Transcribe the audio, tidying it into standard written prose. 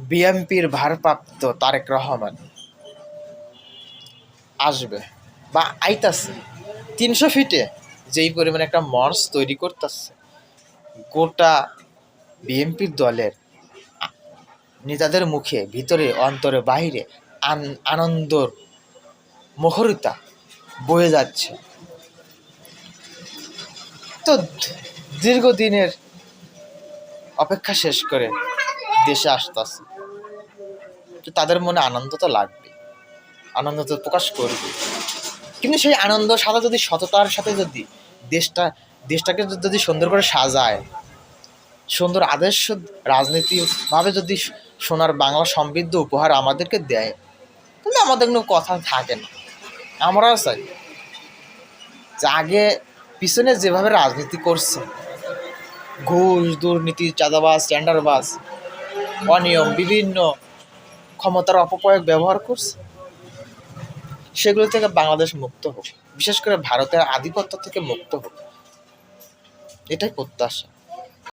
বিএনপির ভারপ্রাপ্ত তারেক রহমান আসবে বা আইতাছে ৩০০ ফিটে যেই পরিমাণে একটা মঞ্চ তৈরি করতেছে, গোটা বিএনপির দলের নেতাদের মুখে ভিতরে অন্তরে বাহিরে আনন্দর মুখরিতা বয়ে যাচ্ছে। তো দীর্ঘদিনের অপেক্ষা শেষ করে দেশে আসতেছে, তো তাদের মনে আনন্দ তো লাগবে, আনন্দ তো প্রকাশ করবে। কিন্তু সেই আনন্দ সাথে যদি সততার সাথে যদি দেশটাকে যদি সুন্দর করে সাজায়, সুন্দর আদর্শ রাজনীতিভাবে যদি সোনার বাংলা সমৃদ্ধ উপহার আমাদেরকে দেয়, তাহলে আমাদের কোনো কথা থাকে না। আমরা চাই যে আগে পিছনে যেভাবে রাজনীতি করছে, ঘুষ, দুর্নীতি, চাঁদাবাজ, টেন্ডারবাজ, অনিয়ম, বিভিন্ন ক্ষমতার অপপ্রয়োগ ব্যবহার করছে, সেগুলো থেকে বাংলাদেশ মুক্ত হোক, বিশেষ করে ভারতের আধিপত্য থেকে মুক্ত হোক, এটাই প্রত্যাশা।